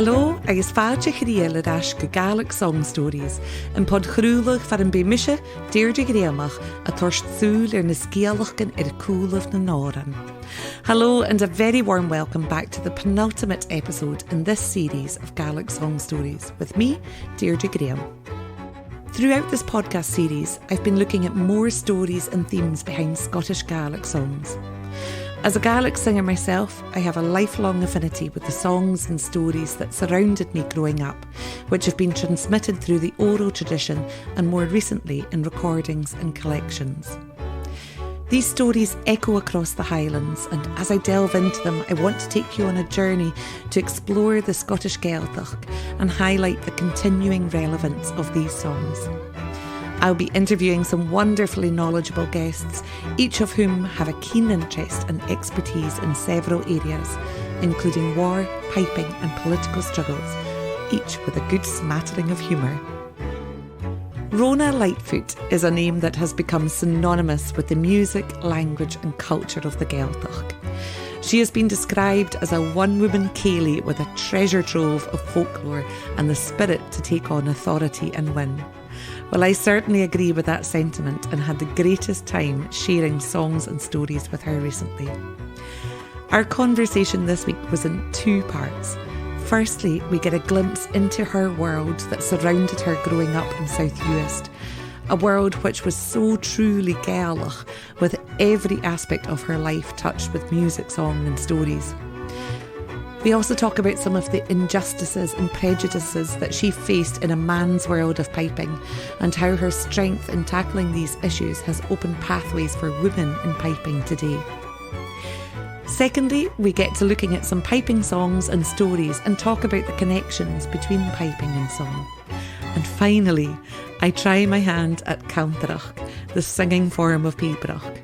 Hallo, agus fáilte chríal a dáis go Gaelic song stories, an pod chrúlach far an béimiise Deirdre Grahamach a thuirst súil na scéalachcan ar a cúlah na náran. Hello and a very warm welcome back to the penultimate episode in this series of Gaelic song stories with me, Deirdre Graham. Throughout this podcast series, I've been looking at more stories and themes behind Scottish Gaelic songs. As a Gaelic singer myself, I have a lifelong affinity with the songs and stories that surrounded me growing up, which have been transmitted through the oral tradition and more recently in recordings and collections. These stories echo across the Highlands, and as I delve into them, I want to take you on a journey to explore the Scottish Gaeltacht and highlight the continuing relevance of these songs. I'll be interviewing some wonderfully knowledgeable guests, each of whom have a keen interest and expertise in several areas, including war, piping and political struggles, each with a good smattering of humour. Rona Lightfoot is a name that has become synonymous with the music, language and culture of the Gaeltacht. She has been described as a one-woman céilí with a treasure trove of folklore and the spirit to take on authority and win. Well, I certainly agree with that sentiment and had the greatest time sharing songs and stories with her recently. Our conversation this week was in two parts. Firstly, we get a glimpse into her world that surrounded her growing up in South Uist, a world which was so truly Gaelic, with every aspect of her life touched with music, song and stories. We also talk about some of the injustices and prejudices that she faced in a man's world of piping and how her strength in tackling these issues has opened pathways for women in piping today. Secondly, we get to looking at some piping songs and stories and talk about the connections between piping and song. And finally, I try my hand at canntaireachd, the singing form of pibroch.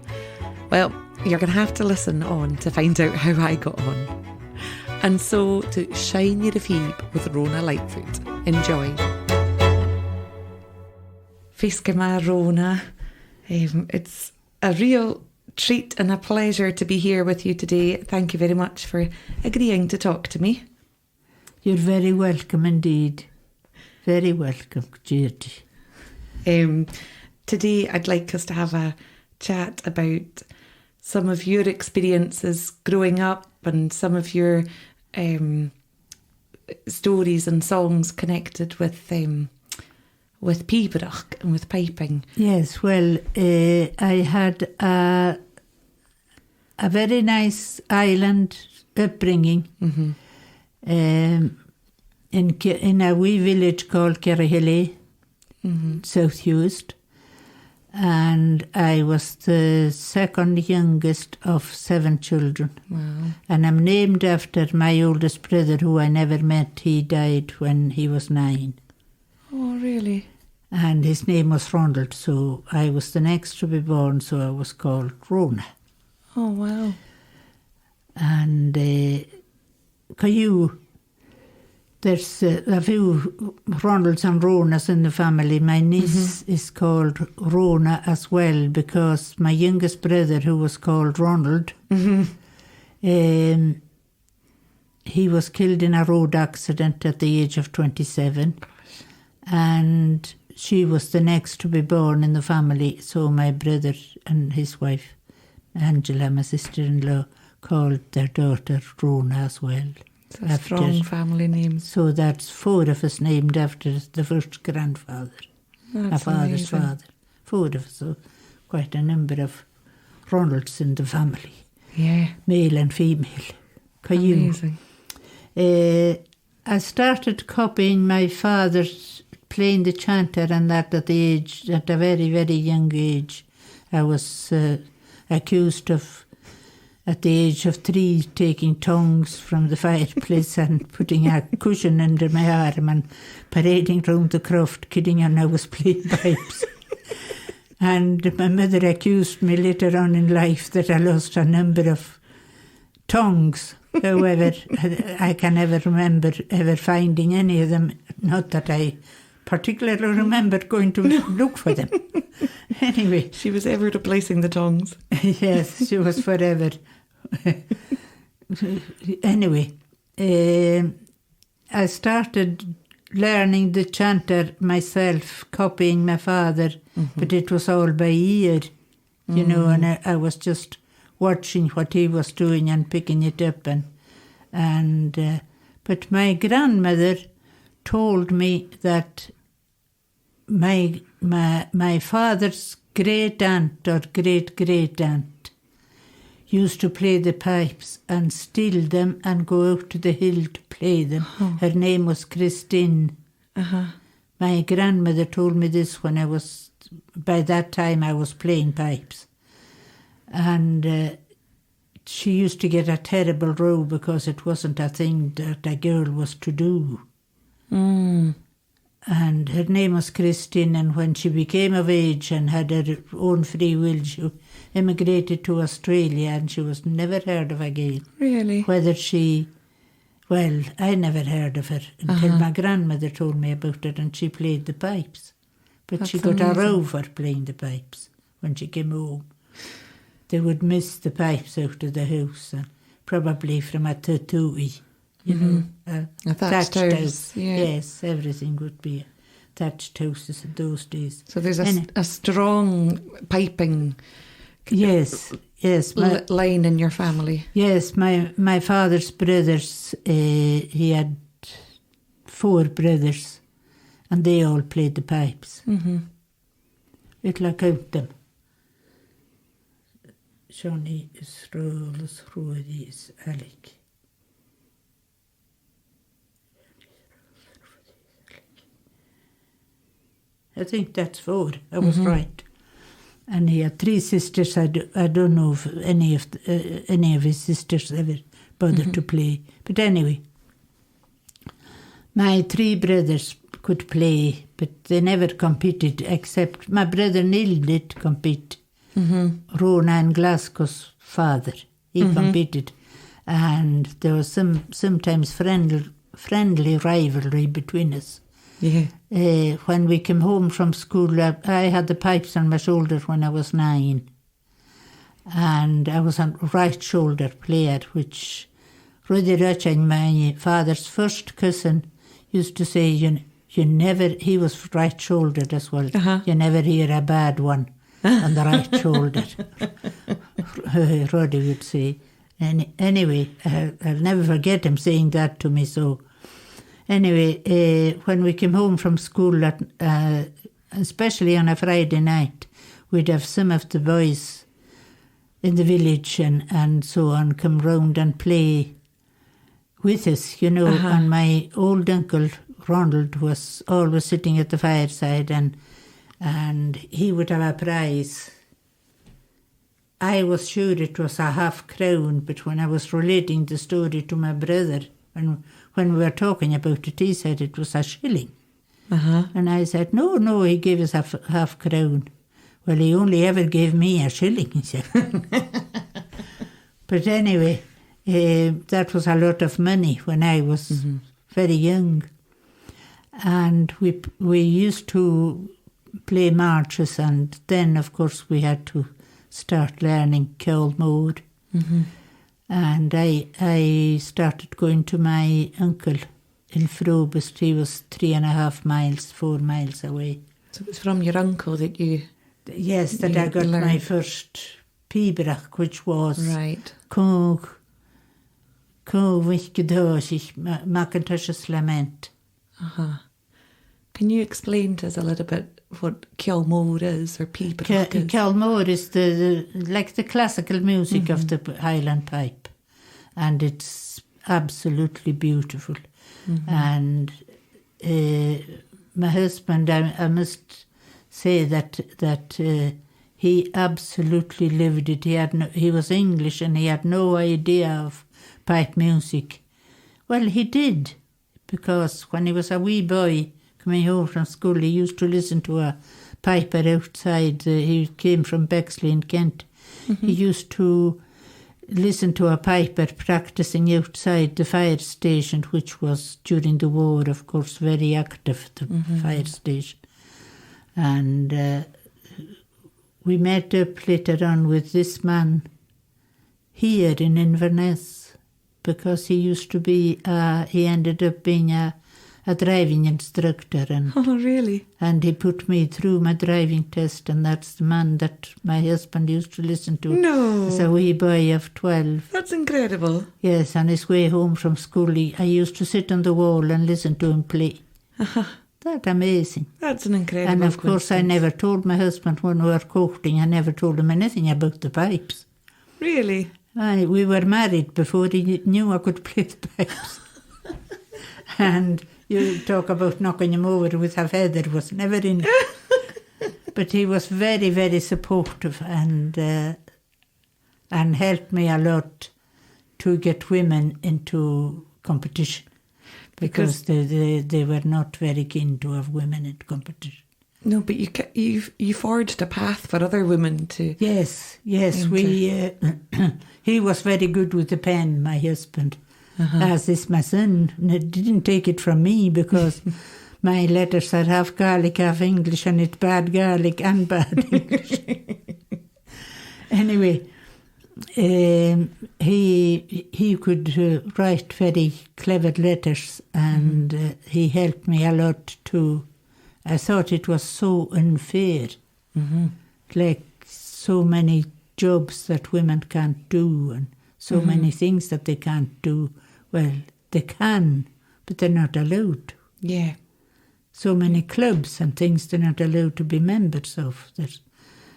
Well, you're going to have to listen on to find out how I got on. And so to Seinn the Phìob with Rona Lightfoot. Enjoy. Fèisean, Rona. It's a real treat and a pleasure to be here with you today. Thank you very much for agreeing to talk to me. You're very welcome indeed. Very welcome, Deirdre. Today I'd like us to have a chat about some of your experiences growing up and some of your stories and songs connected with pibroch and with piping. Yes, well, I had a very nice island upbringing in a wee village called Gàidheal, South Uist. And I was the second youngest of 7 children. Wow. And I'm named after my oldest brother, who I never met. He died when he was 9. Oh, really? And his name was Ronald, so I was the next to be born, so I was called Rona. Oh, wow. And there's a few Ronalds and Ronas in the family. My niece is called Rona as well, because my youngest brother, who was called Ronald, he was killed in a road accident at the age of 27. And she was the next to be born in the family. So my brother and his wife, Angela, my sister-in-law, called their daughter Rona as well. It's a strong family name. So that's 4 of us named after the first grandfather. That's father's amazing. father. 4 of us, so quite a number of Ronalds in the family. Yeah. Male and female. Amazing. I started copying my father playing the chanter, and that at a very, very young age. I was accused of, at the age of 3, taking tongues from the fireplace and putting a cushion under my arm and parading round the croft, kidding on I was playing pipes. And my mother accused me later on in life that I lost a number of tongues. However, I can never remember ever finding any of them. Not that I particularly remember going to look for them. Anyway. She was ever replacing the tongues. Yes, she was forever. Anyway, I started learning the chanter myself, copying my father, but it was all by ear, you know, and I was just watching what he was doing and picking it up. But my grandmother told me that my father's great aunt or great aunt used to play the pipes and steal them and go out to the hill to play them. Her name was Christine. My grandmother told me this when by that time I was playing pipes. And she used to get a terrible row because it wasn't a thing that a girl was to do. And her name was Christine, and when she became of age and had her own free will, she emigrated to Australia, and she was never heard of again. Really? I never heard of her until my grandmother told me about her, and she played the pipes. But That's she got amazing. a row for playing the pipes when she came home. They would miss the pipes out of the house, and probably from a tattooie. You know, A thatched house. Yeah. Yes, everything would be thatched houses in those days. So there's a strong piping Yes. line in your family. Yes, my father's brothers, he had 4 brothers, and they all played the pipes. It'll count them. Johnny is Rolls, Roddy is Alec. I think that's 4. I was right. And he had 3 sisters. I don't know if any of his sisters ever bothered to play. But anyway, my 3 brothers could play, but they never competed, except my brother Neil did compete. Rona and Glasgow's father, he competed. And there was sometimes friendly rivalry between us. Yeah. When we came home from school, I had the pipes on my shoulder when I was 9. And I was a right shoulder player, which Rona Lightfoot, my father's first cousin, used to say, you never, he was right shouldered as well, you never hear a bad one on the right shoulder. Roddy would say. Anyway, I'll never forget him saying that to me, so... Anyway, when we came home from school, especially on a Friday night, we'd have some of the boys in the village and so on come round and play with us, you know. And my old uncle, Ronald, was always sitting at the fireside and he would have a prize. I was sure it was a half-crown, but when I was relating the story to my brother, when we were talking about it, he said it was a shilling. And I said, no, he gave us a half-crown. Well, he only ever gave me a shilling, he said. But anyway, that was a lot of money when I was very young. And we used to play marches, and then, of course, we had to start learning Ceol Mode. And I started going to my uncle in Phìob. He was 4 miles away. So it was from your uncle that you... Yes, that I got my first píbrach, which was... Right. Cóg Gàidheal, Macintosh's Lament. Can you explain to us a little bit what Ceol Mode is, or píbrach is? Ceol Mode is like the classical music of the Highland pipe, and it's absolutely beautiful. And my husband, I must say that he absolutely lived it. He was English and he had no idea of pipe music. Well, he did, because when he was a wee boy coming home from school, he used to listen to a piper outside. He came from Bexley in Kent. He used to listen to a piper practicing outside the fire station, which was during the war, of course, very active, the fire station. And we met up later on with this man here in Inverness, because he used to be, he ended up being a driving instructor. And, Oh, really? and he put me through my driving test, and that's the man that my husband used to listen to. No. As a wee boy of 12. That's incredible. Yes, on his way home from school, I used to sit on the wall and listen to him play. That's amazing. That's an incredible And of course, I never told my husband when we were courting, I never told him anything about the pipes. Really? We were married before he knew I could play the pipes. And you talk about knocking him over with a feather, was never in it. But he was very, very supportive and helped me a lot to get women into competition. Because they were not very keen to have women in competition. No, but you forged a path for other women to... Yes, we... he was very good with the pen, my husband. As is my son. And it didn't take it from me because my letters are half Gaelic, half English, and it's bad Gaelic and bad English. Anyway, he could write very clever letters, and he helped me a lot too. I thought it was so unfair, like so many jobs that women can't do, and so many things that they can't do. Well, they can, but they're not allowed to. Yeah. So many clubs and things they're not allowed to be members of.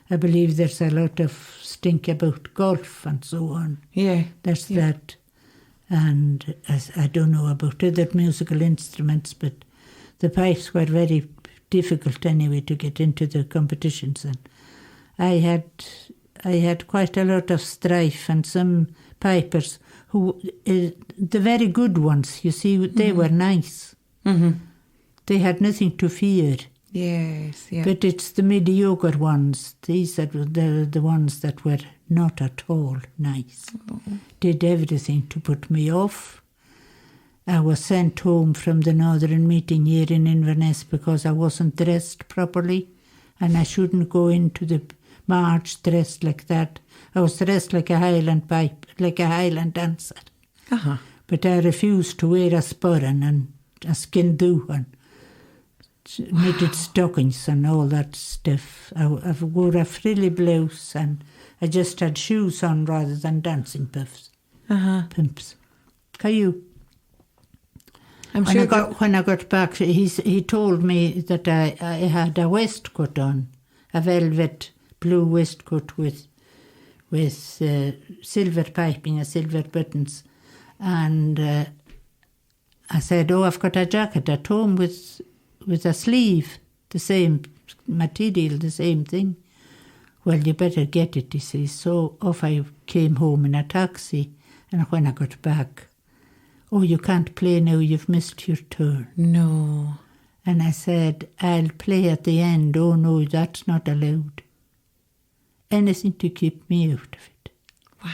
I believe there's a lot of stink about golf and so on. Yeah. There's that. And as I don't know about other musical instruments, but the pipes were very difficult anyway to get into the competitions. And I had quite a lot of strife, and some pipers who, the very good ones, you see, they were nice. They had nothing to fear. Yes, yeah. But it's the mediocre ones. These are the ones that were not at all nice. Did everything to put me off. I was sent home from the Northern meeting here in Inverness because I wasn't dressed properly, and I shouldn't go into the march dressed like that. I was dressed like a Highland dancer. But I refused to wear a sporran and a skin do and knitted stockings and all that stuff. I wore a frilly blouse, and I just had shoes on rather than dancing pumps. Caillou. When I got back, he told me that I had a waistcoat on, a velvet blue waistcoat with silver piping and silver buttons. And I said, I've got a jacket at home with a sleeve, the same material, the same thing. Well, you better get it, he says. So off I came home in a taxi, and when I got back, you can't play now, you've missed your turn. No. And I said, I'll play at the end. Oh no, that's not allowed. Anything to keep me out of it. Wow.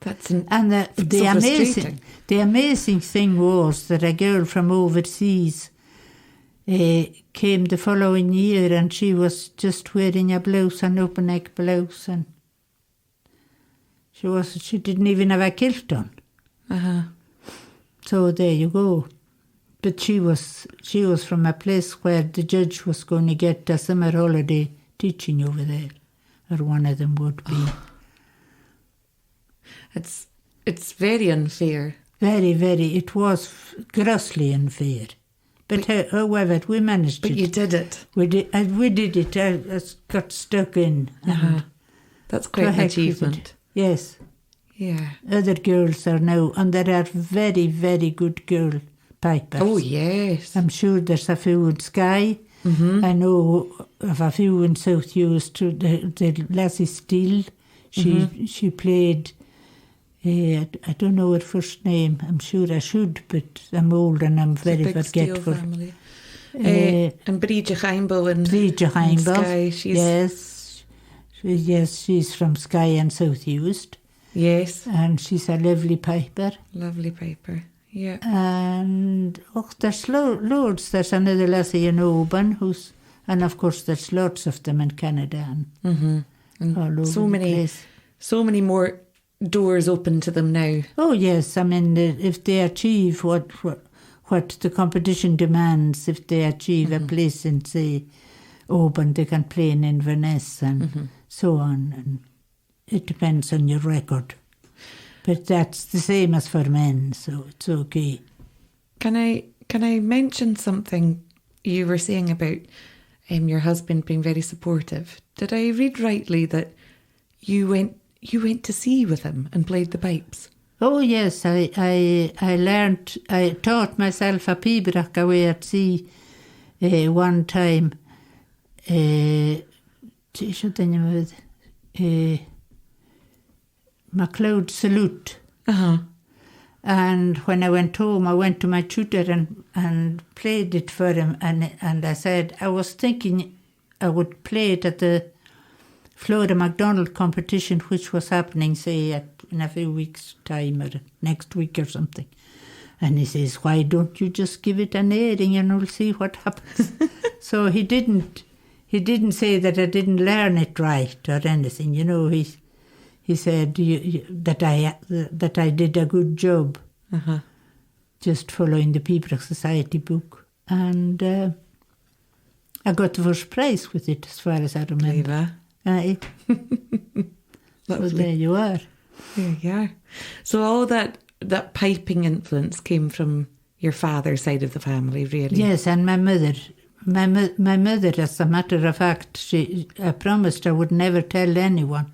That's the amazing thing was that a girl from overseas came the following year, and she was just wearing a blouse, an open neck blouse, and she didn't even have a kilt on. So there you go. But she was from a place where the judge was going to get a summer holiday teaching over there, or one of them would be. It's very unfair. Very, very. It was grossly unfair. But however, we managed it. But you did it. We did it. I got stuck in. That's quite an achievement. Yes. Yeah. Other girls are now, and there are very, very good girl pipers. Oh, yes. I'm sure there's a few in Skye. I know of a few in South Uist. The lassie Steele, she played, I don't know her first name. I'm sure I should, but I'm old and I'm very forgetful. Family. And Deirdre Graham in Skye. Yes, she's from Skye and South Uist. Yes. And she's a lovely piper. Lovely piper, yeah. And there's loads. There's another lassie in Oban and of course there's lots of them in Canada and all over so the many place. So many more doors open to them now? Oh, yes. I mean, if they achieve what the competition demands, if they achieve a place in, say, Oban, they can play in Inverness and so on. And it depends on your record. But that's the same as for men, so it's okay. Can I mention something you were saying about your husband being very supportive? Did I read rightly that you went to sea with him and played the pipes? Oh yes, I taught myself a pibroch away at sea one time. MacLeod Salute. And when I went home, I went to my tutor and played it for him. And I said, I was thinking I would play it at the Flora MacDonald competition, which was happening, say, in a few weeks' time or next week or something. And he says, why don't you just give it an airing and we'll see what happens? So he didn't say that I didn't learn it right or anything, you know. He said that I did a good job, just following the Pibroch Society book. And I got the first prize with it, as far as I remember. Aye. So there you are. There you are. So all that piping influence came from your father's side of the family, really? Yes, and my mother. My mother, as a matter of fact, I promised I would never tell anyone.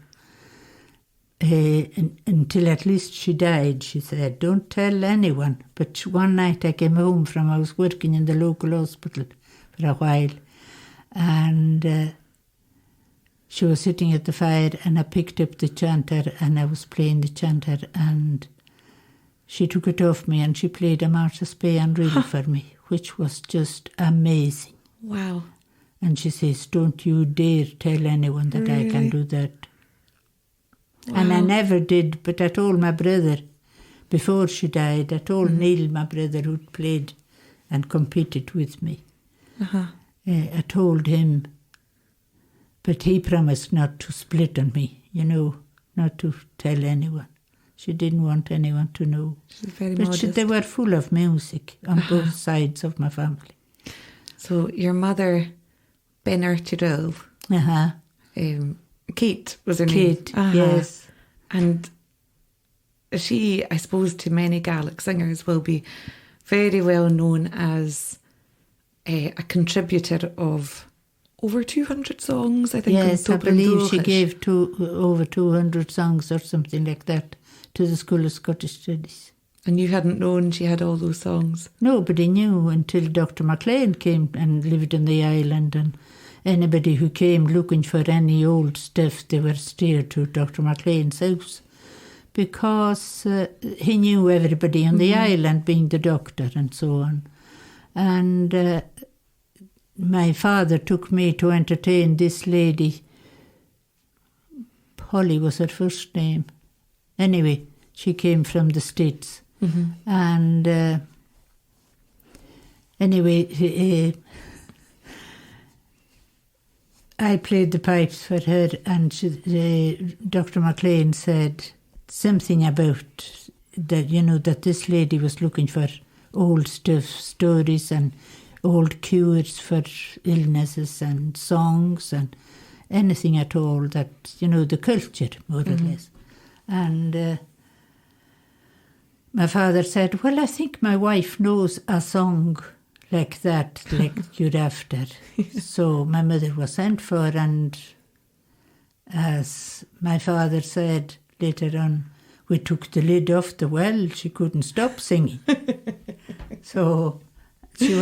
Until at least she died, she said, don't tell anyone. But one night I came home I was working in the local hospital for a while, and she was sitting at the fire, and I picked up the chanter and I was playing the chanter, and she took it off me and she played a Martha's Bay and Reel for me, which was just amazing. Wow. And she says, don't you dare tell anyone that I can do that. Wow. And I never did, but I told my brother, before she died, I told Neil, my brother, who'd played and competed with me. I told him, but he promised not to split on me, you know, not to tell anyone. She didn't want anyone to know. She's very modest. They were full of music on both sides of my family. So your mother, Ben Archidel, Kate was her name. Kate, yes. And she, I suppose, to many Gaelic singers, will be very well known as a contributor of over 200 songs, I think. Yes, I believe she gave over 200 songs or something like that to the School of Scottish Studies. And you hadn't known she had all those songs? Nobody knew until Dr. MacLean came and lived on the island, and anybody who came looking for any old stuff, they were steered to Dr. MacLean's house, because he knew everybody on the island, being the doctor and so on. And my father took me to entertain this lady. Polly was her first name. Anyway, she came from the States. And anyway, I played the pipes for her, and Dr. MacLean said something about that, you know, that this lady was looking for old stuff, stories and old cures for illnesses and songs and anything at all that, you know, the culture, more or less. And my father said, well, I think my wife knows a song like that, like you're after. So my mother was sent for, and as my father said later on, we took the lid off the well. She couldn't stop singing. So she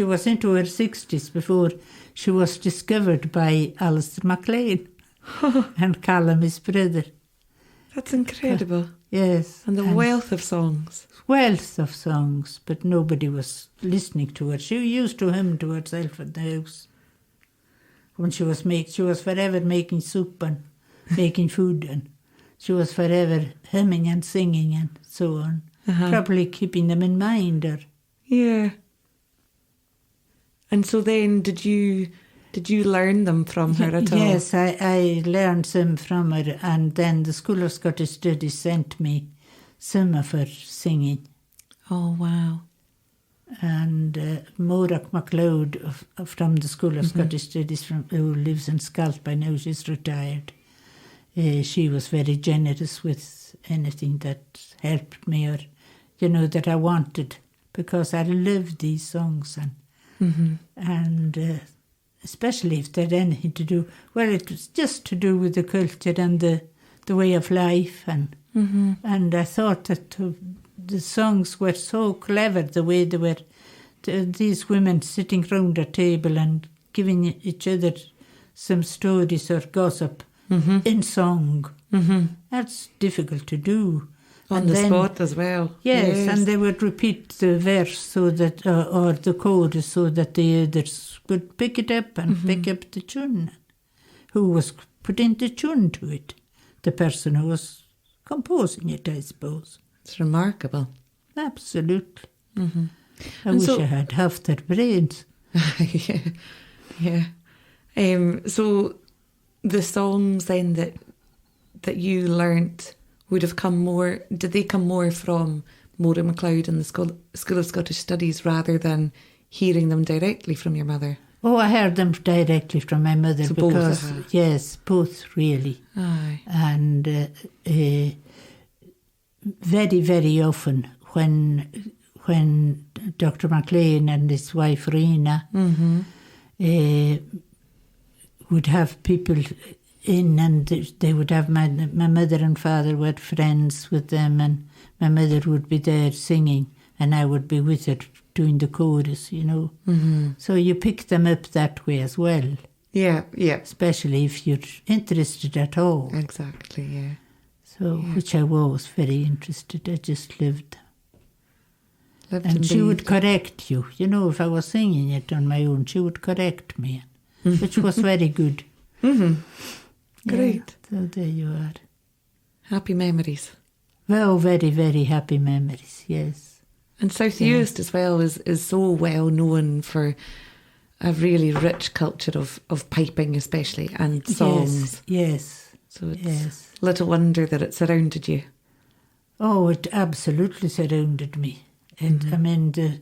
was into her 60s before she was discovered by Alistair MacLean and Callum, his brother. That's incredible. Yes. And the wealth of songs. Wealth of songs, but nobody was listening to her. She used to hum to herself at the house. When she was forever making soup and making food, and she was forever humming and singing and so on. Probably keeping them in mind. Yeah. And so then did you Did you learn them from her at all? Yes, I learned some from her, and then the School of Scottish Studies sent me some of her singing. Oh, wow. And Morach MacLeod from the School of Scottish Studies, who lives in Scalt by now, she's retired. She was very generous with anything that helped me or, that I wanted, because I loved these songs. And especially if they had anything to do, it was just to do with the culture and the way of life. And I thought that the songs were so clever, the way they were, these women sitting round a table and giving each other some stories or gossip in song. That's difficult to do. On the spot as well. Yes, and they would repeat the verse so that, or the chorus, so that the others could pick it up and pick up the tune. Who was putting the tune to it? The person who was composing it, I suppose. It's remarkable. Absolutely. I wish I had half their brains. Yeah. So the songs then that you learnt would have come more, did they come more from Morach MacLeod and the School of Scottish Studies rather than hearing them directly from your mother? Oh, I heard them directly from my mother, so because, both yes, both really. Aye. And very, very often when Dr. MacLean and his wife Rena would have people in, and they would have my mother and father were friends with them, and my mother would be there singing and I would be with her doing the chorus, So you pick them up that way as well. Yeah. Especially if you're interested at all. Exactly, yeah. So, which I was very interested. I just lived. And she would correct you. If I was singing it on my own, she would correct me, which was very good. Great. Yeah, so there you are. Happy memories. Well, very, very happy memories, yes. And South Uist as well is so well known for a really rich culture of piping especially, and songs. Yes. So it's little wonder that it surrounded you. Oh, it absolutely surrounded me. And I mean, the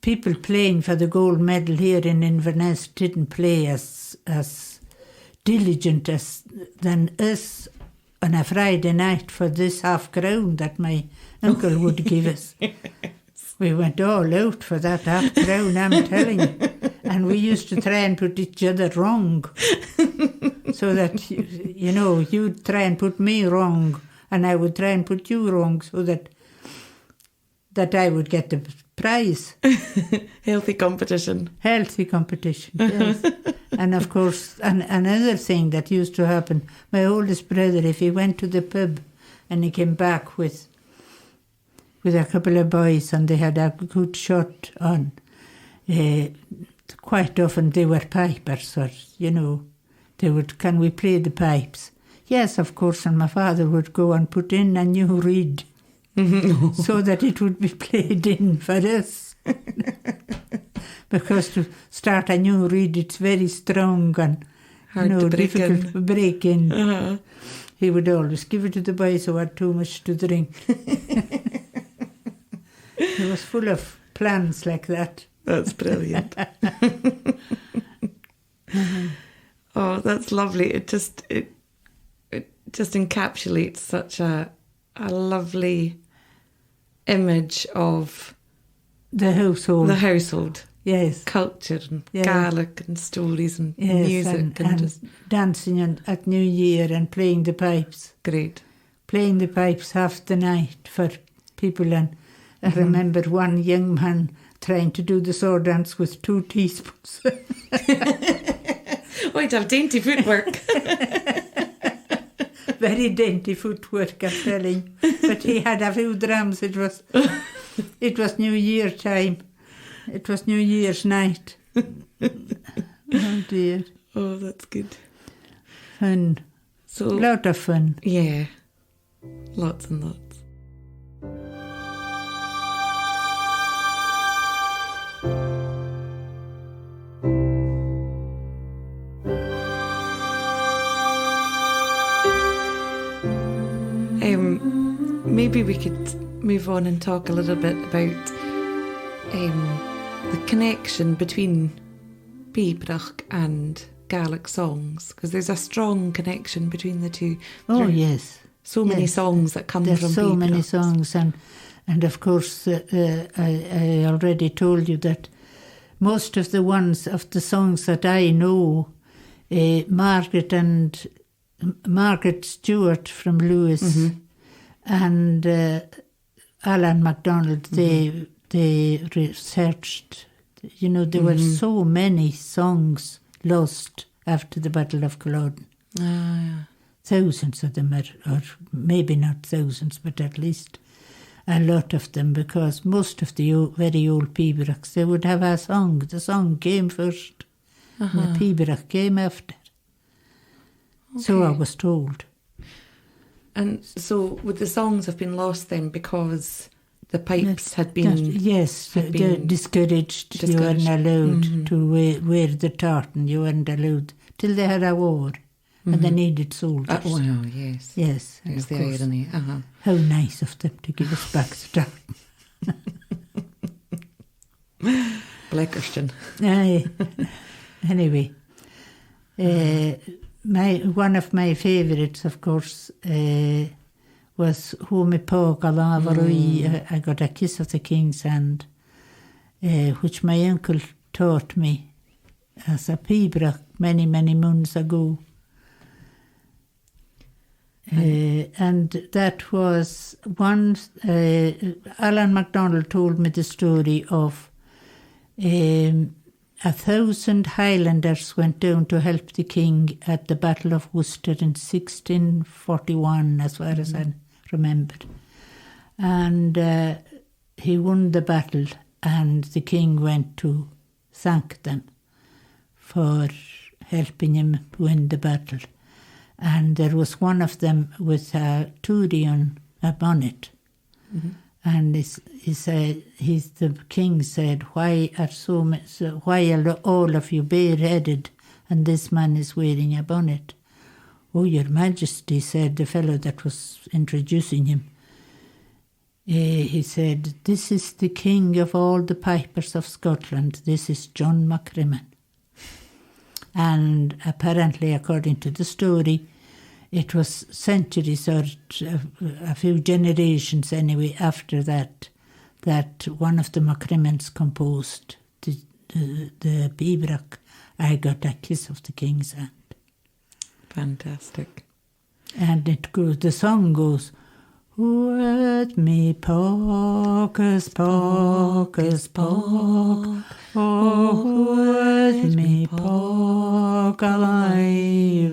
people playing for the gold medal here in Inverness didn't play as diligent than us on a Friday night for this half-crown that my uncle would give us. We went all out for that half-crown, I'm telling you. And we used to try and put each other wrong. So that, you'd try and put me wrong, and I would try and put you wrong, so that I would get the prize. Healthy competition. Healthy competition, yes. And of course, another thing that used to happen, my oldest brother, if he went to the pub and he came back with a couple of boys and they had a good shot on, quite often they were pipers, or, they would, can we play the pipes? Yes, of course, and my father would go and put in a new reed so that it would be played in for us. Because to start a new reed, it's very strong and hard to break difficult to break in. Uh-huh. He would always give it to the boys who had too much to drink. He was full of plans like that. That's brilliant. Oh, that's lovely. It just encapsulates such a lovely image of the household. Yes. Culture and Gaelic and stories and music and just dancing at New Year and playing the pipes. Great. Playing the pipes half the night for people, and I remember one young man trying to do the sword dance with 2 teaspoons. Oh, he'd have dainty footwork. Very dainty footwork, I'm telling you. But he had a few drums. It was New Year time. It was New Year's night. Oh dear. Oh, that's good. Fun. So, a lot of fun. Yeah. Lots and lots. Maybe we could move on and talk a little bit about the connection between Bíbearach and Gaelic songs, because there's a strong connection between the two. Oh, yes. So many songs that come There's from so Bíbearach. many songs, and of course, I already told you that most of the ones of the songs that I know, Margaret Stewart from Lewis and Alan MacDonald, they researched. You know, there were so many songs lost after the Battle of Culloden. Thousands of them, or maybe not thousands, but at least a lot of them, because most of the very old Bíbearachs, they would have a song. The song came first, and the Bíbearach came after. Okay. So I was told. And so would the songs have been lost then because the pipes had been... They're discouraged. You weren't allowed to wear the tartan. You weren't allowed till they had a war. And they needed soldiers. Wow, yes. Yes. There's the irony. How nice of them to give us back the tartan. Bleckerston. Aye. Anyway, one of my favourites, of course, was Who Me Pá Galávarúí, I Got a Kiss of the King's Hand, which my uncle taught me as a Bíbearach many, many moons ago. And that was one, Alan MacDonald told me the story of 1,000 Highlanders went down to help the king at the Battle of Worcester in 1641, as far as I remembered. And he won the battle, and the king went to thank them for helping him win the battle. And there was one of them with a toody on a bonnet. And the king said, why are all of you bareheaded and this man is wearing a bonnet? Oh, your majesty, said the fellow that was introducing him. He said, this is the king of all the pipers of Scotland. This is John MacCrimmon. And apparently, according to the story, it was centuries or a few generations anyway after that one of the MacCrimmons composed the Bíbearach, I Got a Kiss of the King's Hand. Fantastic. And the song goes, Wed me pocus, pocus, poc, oh, wed me poc alive,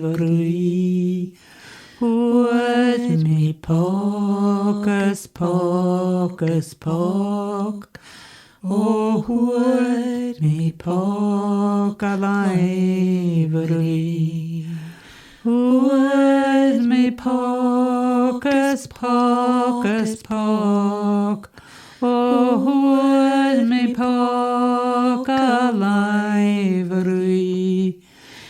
wed me pocus, pocus, poc, oh, wed me poc alive, wed me pocus, pocus, poc, oh, wed me poc alive,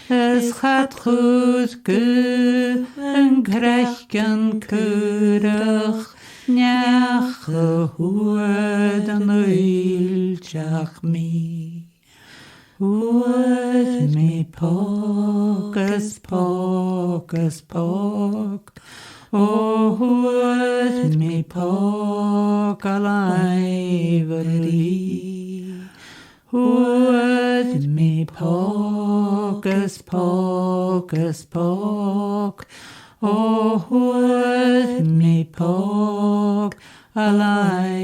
es gaat goed ge en krijgen keurig, njach gehoord en uiltjach me. Wed me pocus, pocus, poc, oh, wed me poc alive, wed me pocus, pocus, poc, oh, wed me poc alive.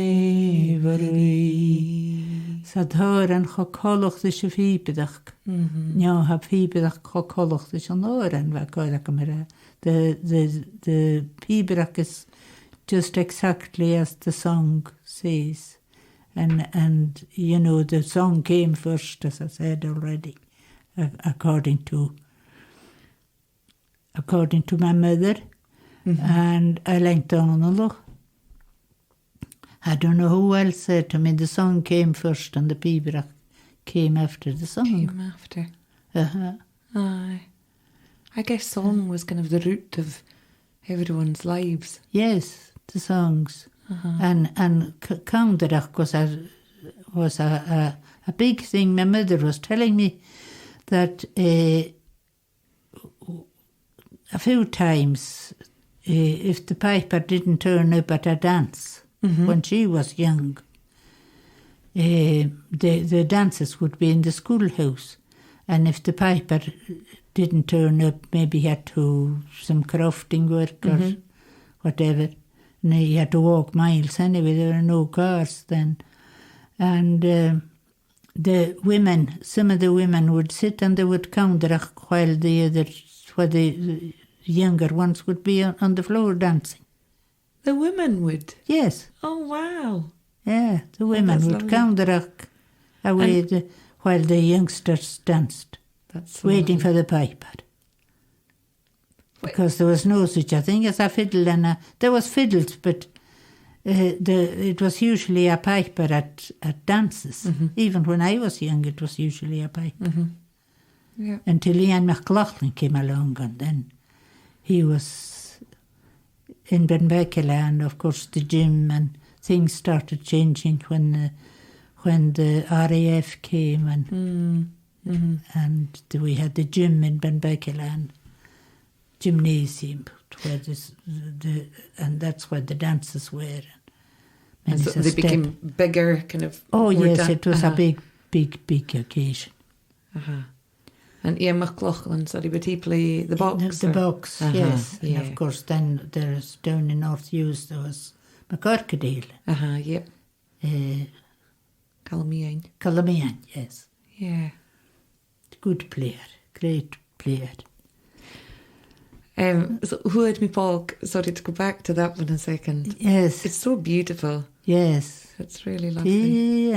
Sa dhóran cho colach is a Bíbearach. No, ha Bíbearach cho colach is an óran va goilach amara. The Bíbearach is just exactly as the song says. And you know, the song came first, as I said already, according to my mother. And I lenked on a look. I don't know who else said to me the song came first and the Bíbearach came after the song. Came after. Aye. I guess song was kind of the root of everyone's lives. Yes, the songs. And canntaireachd was a big thing. My mother was telling me that a few times, if the piper didn't turn up at a dance when she was young, the dances would be in the schoolhouse. And if the piper didn't turn up, maybe he had to some crafting work or whatever, and he had to walk miles anyway. There were no cars then. And the women, some of the women would sit and they would canntaireachd while the younger ones would be on the floor dancing. The women would? Yes. Oh, wow. Yeah, the women would canntaireachd away while the youngsters danced, waiting for the piper. Because there was no such a thing as a fiddle, and there was fiddles, but it was usually a piper at dances. Even when I was young, it was usually a piper. Yeah. Until Ian McLaughlin came along, and then he was in Gàidheal, and of course the gym and things started changing when the RAF came, and we had the gym in Gàidheal and gymnasium, where and that's where the dances were. And so they became bigger, kind of. Oh yes, it was a big occasion. And Ian McLaughlin, sorry, would he play the box? The box, yes. And of course, then there's down in South Uist there was Gàidheal. Yep. Calamian, yes. Yeah. Good player, great player. So who had me Paul? Sorry to go back to that one a second. Yes. It's so beautiful. Yes. It's really lovely.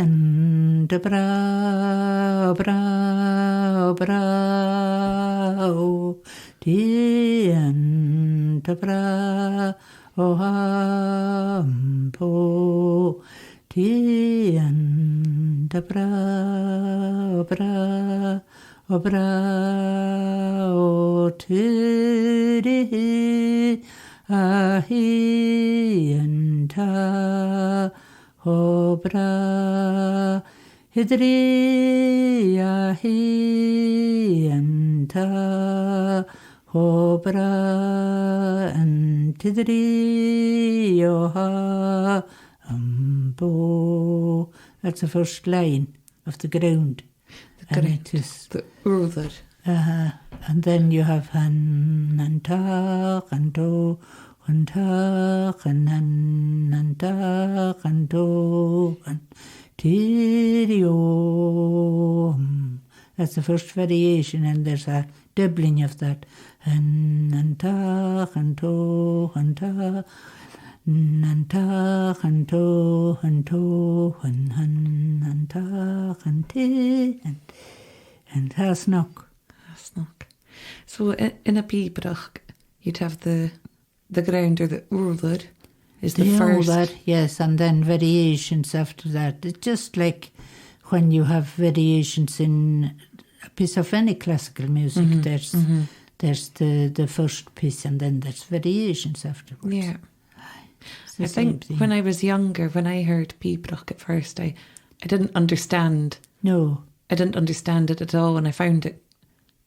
O tiri a hianta o bra hidri a hianta o bra and tidri o ha ambo. That's the first line of the ground. Correct. The urther. And then you have han and ta and do and ta and han and ta and do and tirio. That's the first variation, and there's a doubling of that. And ta and do and ta. And ta and do and do and han and ta and ti and hasnock. So in a píbrach, you'd have the ground, or the urther is the first. Urther, yes, and then variations after that. It's just like when you have variations in a piece of any classical music. There's the first piece, and then there's variations afterwards. Yeah. I think when I was younger, when I heard píbrach at first, I didn't understand. No. I didn't understand it at all, and I found it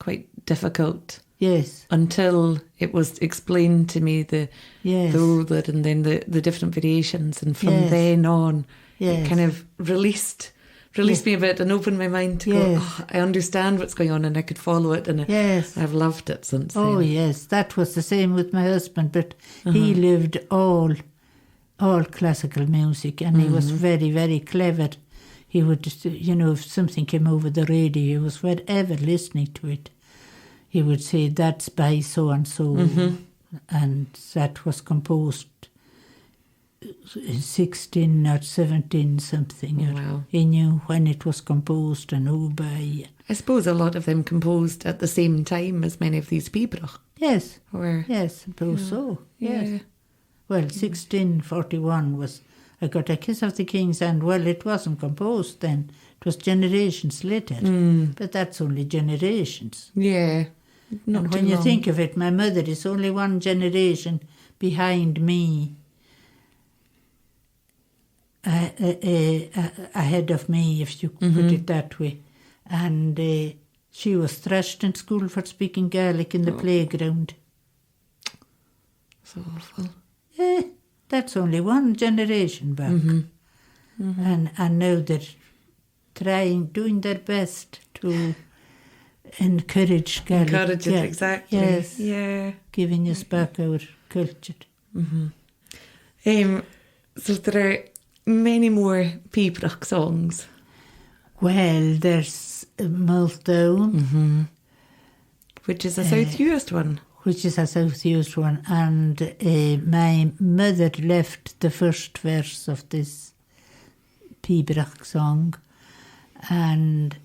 quite difficult. Yes. Until it was explained to me, the urther and then the different variations, and from then on, it kind of released me a bit and opened my mind to go, I understand what's going on, and I could follow it, and I've loved it since then. Oh yes, that was the same with my husband, but he lived all classical music, and he was very, very clever. He would just, if something came over the radio, he was forever listening to it. He would say, that's by so-and-so, and that was composed 16 or 17 something. Wow. He knew when it was composed and who by. I suppose a lot of them composed at the same time as many of these píbrach. Yes. Or, yes, I suppose so. Yes. Yeah. Well, 1641 was I Got a Kiss of the King's, and well, it wasn't composed then. It was generations later. But that's only generations. Yeah. And when you think of it, my mother is only one generation behind me, ahead of me, if you put it that way. And she was thrashed in school for speaking Gaelic in the playground. So awful. That's only one generation back. And now they're doing their best to encourage Gaelic. Encourage it, exactly. Yes. Yeah. Giving us back our culture. So there are many more Pibroch songs. Well, there's Meltdown. Which is a South Uist one. Which is a South Uist one. And my mother left the first verse of this Pibroch song. And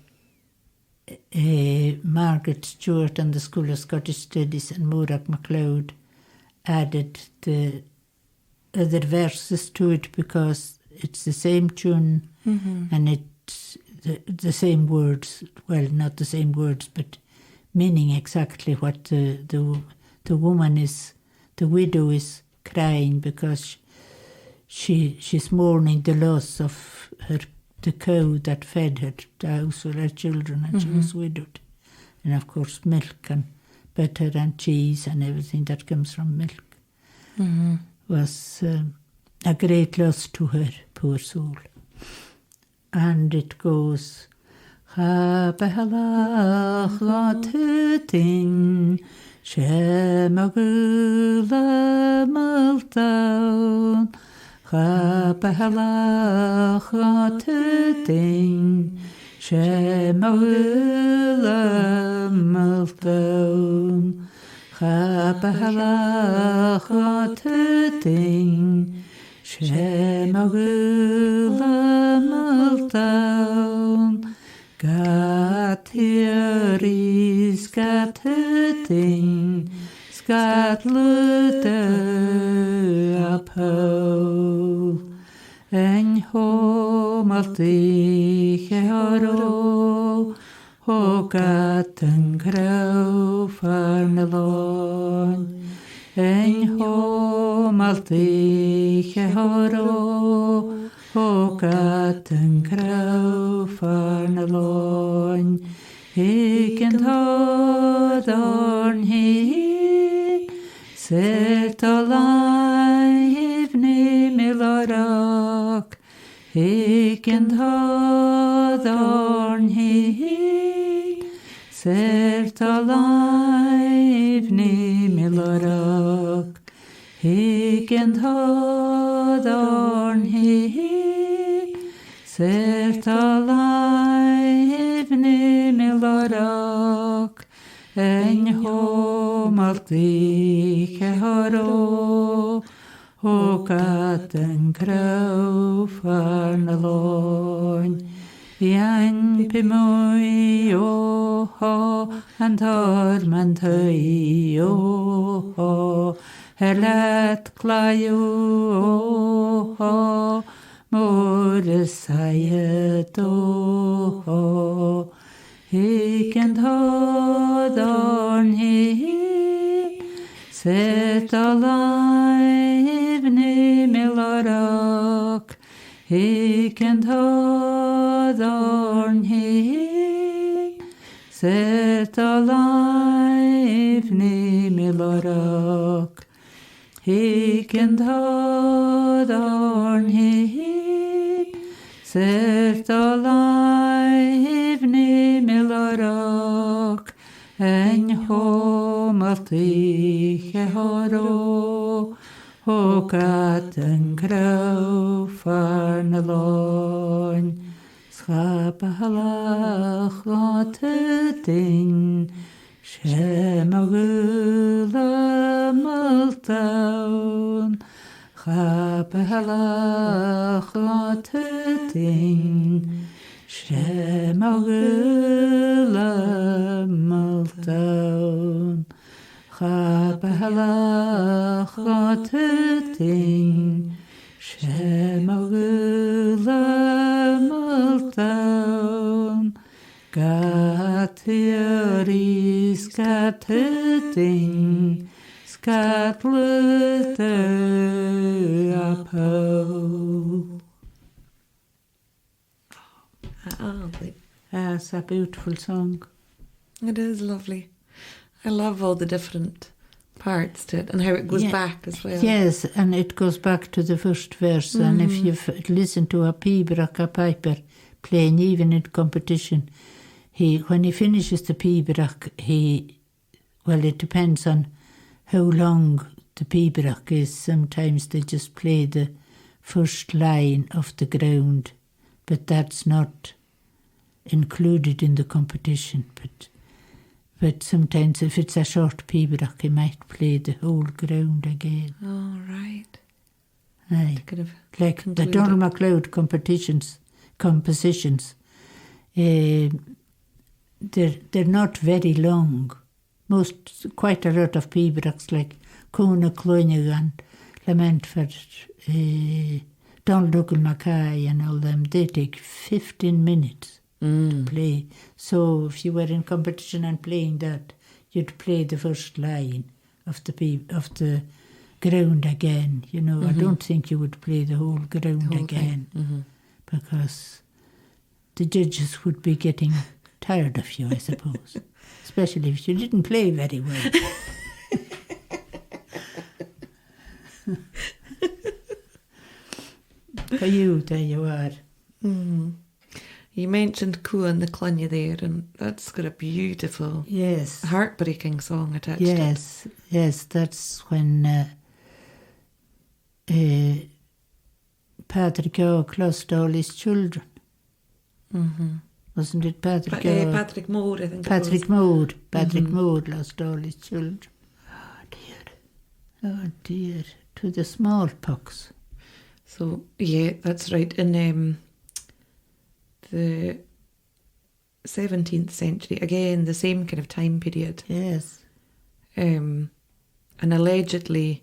Margaret Stewart and the School of Scottish Studies and Morag MacLeod added the other verses to it because it's the same tune and it's the same words. Well, not the same words, but meaning exactly what the woman is, the widow is crying because she's mourning the loss of the cow that fed her, the house with her children, and she was widowed. And of course milk and butter and cheese and everything that comes from milk was a great loss to her, poor soul. And it goes, Ha behalach la tutin, she magula maltaun, Ha behalach la tutin, she magula maltaun, Ha behalach la tutin, she magula maltaun, Gàidheal thing, Scatlude uphold, and home of the hero, ho gat and crow for the Lord, and home of the hero, ho gat and crow for the Lord. He can hold on, he set alive ne milorok. He can hold on, he set alive ne milorok. He can hold on, he set alive ne milorok. En homalti hero, ho gat en crow farnalon. Yang pimoi o ho, and tormentai o ho, helat clayo o ho, Mordesayet o ho. He can hold on, he set alive ne milorok. He can hold on, he set alive ne milorok. He can hold on, he set alive ne milorok. En homalti hero, ho gat en crow farnalon. Schapahalach latedin, she magula maltaun. Schapahalach latedin, she magula maltaun. Schapahalach latedin, she magula maltaun. Gàidheal gatedin, Scathleth apo. It's a beautiful song. It is lovely. I love all the different parts to it and how it goes back as well. Yes, and it goes back to the first verse. And if you've listened to a pibroch, a piper, playing even in competition, when he finishes the pibroch, it depends on how long the pibroch is. Sometimes they just play the first line of the ground, but that's not included in the competition. But sometimes if it's a short pibroch, he might play the whole ground again. Oh, right. Aye. Like the Donald MacLeod compositions, they're not very long. Quite a lot of pibrochs like Cona Cloyne and Lament for Donald Dougal Mackay and all them, they take 15 minutes to play. So if you were in competition and playing that, you'd play the first line of the ground again. You know, I don't think you would play the whole ground again because the judges would be getting tired of you, I suppose, especially if you didn't play very well. For you, there you are. You mentioned Cua and the Clunya there, and that's got a beautiful, heartbreaking song attached to it. Yes, that's when Patrick Oak lost all his children. Wasn't it Patrick Oak? Patrick Moore, I think Patrick Moore. Patrick Moore lost all his children. Oh dear. To the smallpox. So, yeah, that's right. In the 17th century, again, the same kind of time period. Yes. And allegedly,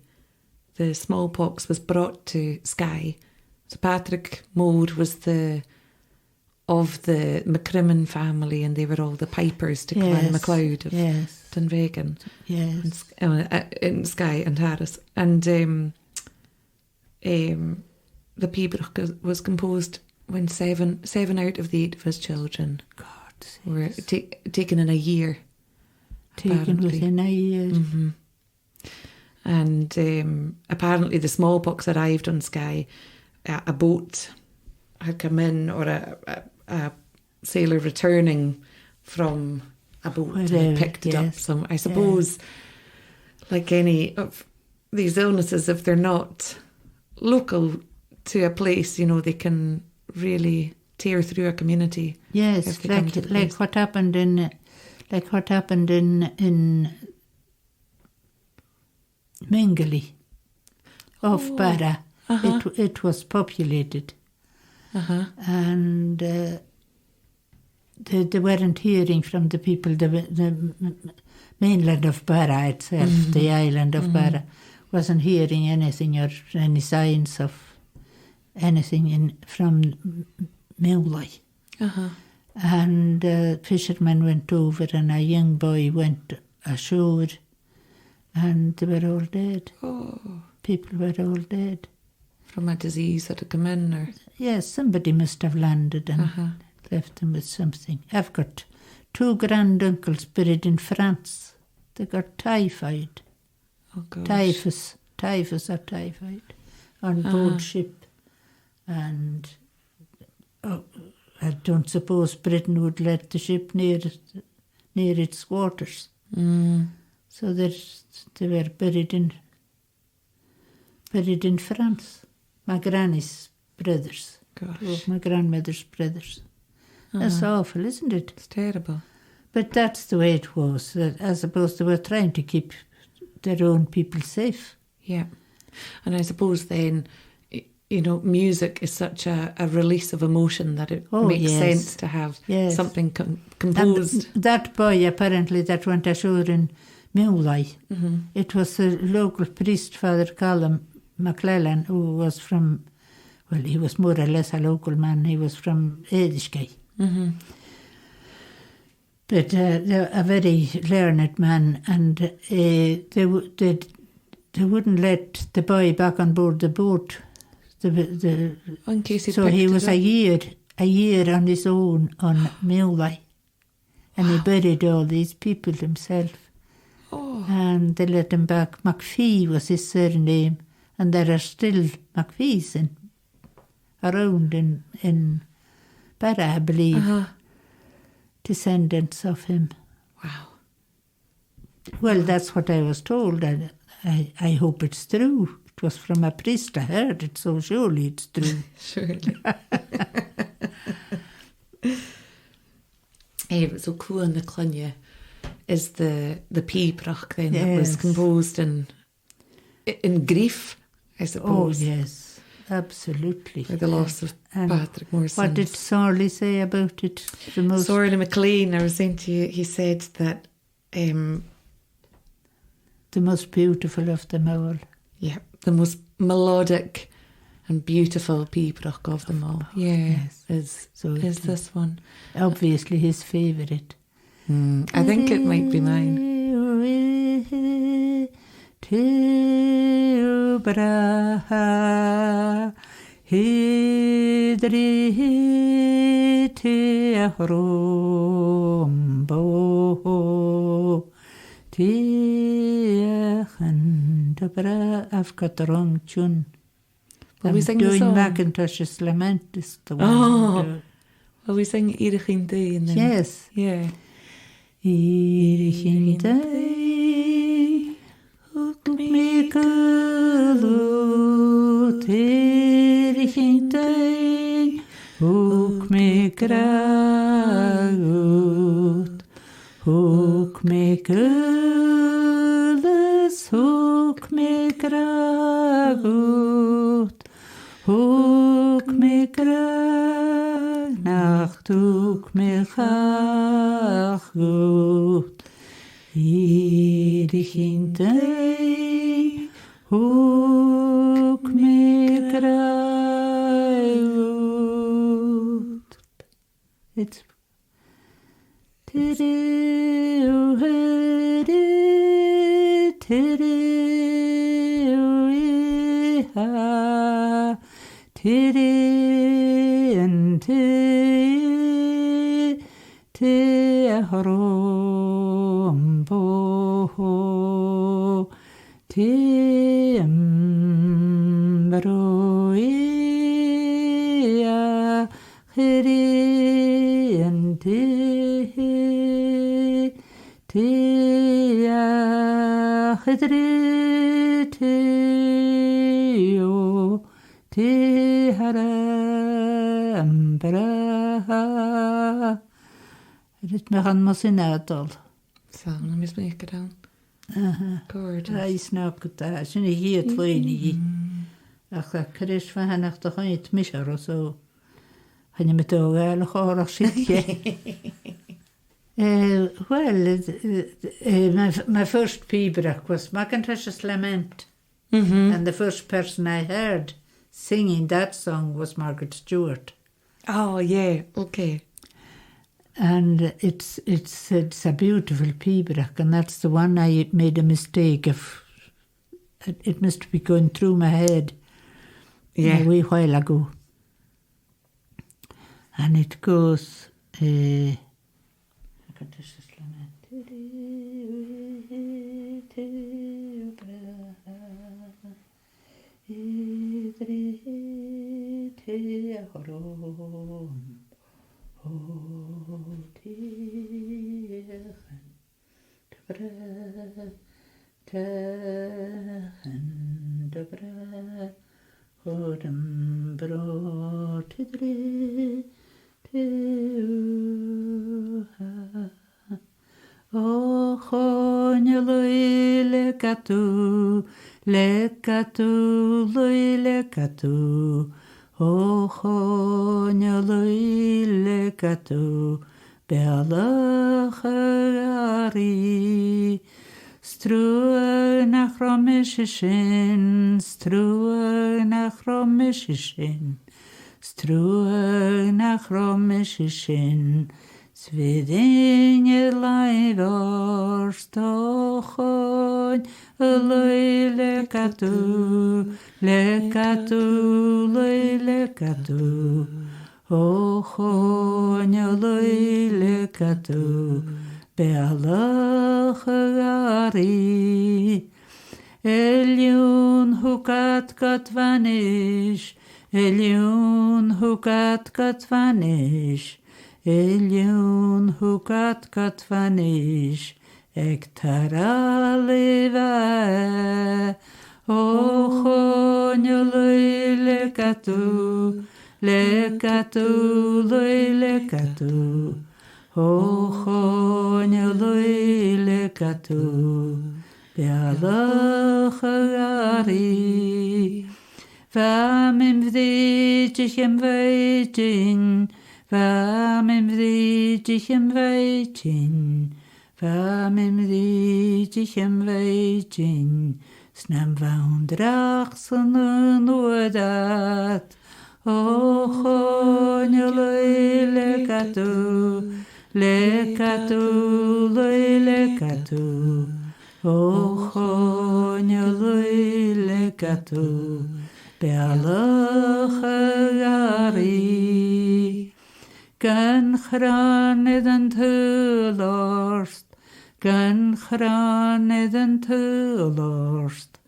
the smallpox was brought to Skye. So Patrick Moore was of the McCrimmon family, and they were all the pipers to Clan MacLeod of Dunvegan. Yes. In Skye and Harris. And the pibroch was composed when seven out of the 8 of his children were taken in a year. Taken within a year. And apparently the smallpox arrived on Skye. A boat had come in, or a sailor returning from a boat and picked it up. So I suppose, like any of these illnesses, if they're not local to a place, you know, they can really tear through a community. Yes, like what happened in Mingley off Barra. It was populated, and they weren't hearing from the people. The mainland of Barra itself, the island of Barra, wasn't hearing anything or any signs of anything from Mingley. And fishermen went over, and a young boy went ashore, and they were all dead. People were all dead. From a disease that had come in, or? Yes, somebody must have landed and left them with something. I've got 2 granduncles buried in France. They got typhoid. Oh, gosh. Typhus or typhoid on board ship. And I don't suppose Britain would let the ship near its waters. So they were buried in France. My granny's brothers. Gosh. My grandmother's brothers. That's awful, isn't it? It's terrible. But that's the way it was. I suppose they were trying to keep their own people safe. Yeah. And I suppose then, you know, music is such a release of emotion that it makes sense to have something composed. And that boy, apparently, that went ashore in Mingley, it was the local priest, Father Callum McClellan, who was from, well, he was more or less a local man. He was from Edishkay. But a very learned man, and they they wouldn't let the boy back on board the boat. In case so he was a year on his own on Milway. And he buried all these people himself. Oh. And they let him back. McPhee was his surname. And there are still McPhees around in Barra, I believe. Descendants of him. Wow. Well, that's what I was told. And I hope it's true. It was from a priest I heard it, so surely it's true. Surely. So Cuan na Clunne is the píbrach then that was composed in grief, I suppose. Oh, yes, absolutely. By the loss of Patrick Morrison. What did Sorley say about it? Sorley MacLean, I was saying to you, he said that the most beautiful of them all. Yeah, the most melodic and beautiful píbrach of them all. Yeah, yes. is this one. Obviously his favourite. I think it might be mine. I've got the wrong tune. Will we sing the song? Macintosh's Lament is the one. Oh, will we sing Iirichin Day? And then, yes. Yeah. Iirichin Day, hook me galut. Iirichin Day, hook me gragut. Hook me galus, hook me gragut. Hook me graag, nacht hook me graag goed. Iirichin Day, hook me graag goed. It's Ritmehan Mosinadol. So, let me make it down. Gorgeous. I snap it out. It's only here at Loini. Ach, a Krish for Hannah to Hunt Misher or so. Honey Matoga, or well, my first píbrach was Macintosh's Lament. And the first person I heard singing that song was Margaret Stewart. Oh, yeah, okay. And it's a beautiful píbrach, and that's the one I made a mistake of. It must be going through my head a wee while ago. And it goes... O chogne le catu, le catu. O chogne le catu, bealach ari. Strue nach romische Shin, strue nach romische Shin, strue nach romische Shin. Svidinge laivor stochon, lui lekatu, lui lekatu. Ochon, lui lekatu, bealach gari. Elion hukat vanish, Elion hukat vanish, Elion hukat vanish, Ektara liva, Ochon lui lekatu, lui lekatu, Ochon lui lekatu, Bealach gari. Vam im vdichem veitin, Vam im vdichem veitin, Vam im vdichem veitin, Snam vaundrachsen udat, Ochon lui lekatu, lui lekatu, Ochon lui lekatu, bealach gari. Gan chraned an tulorst, gan chraned an tulorst,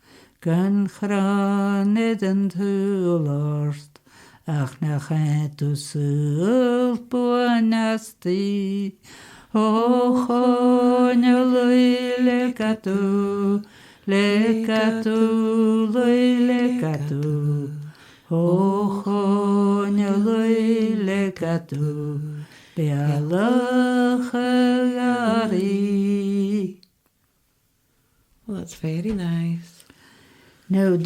gan chraned an tulorst, ach nach etu sul buanasti, Ochon lui lekatu, lui lekatu, Ochon lui lekatu, bealach gari. Well, that's very nice. Now,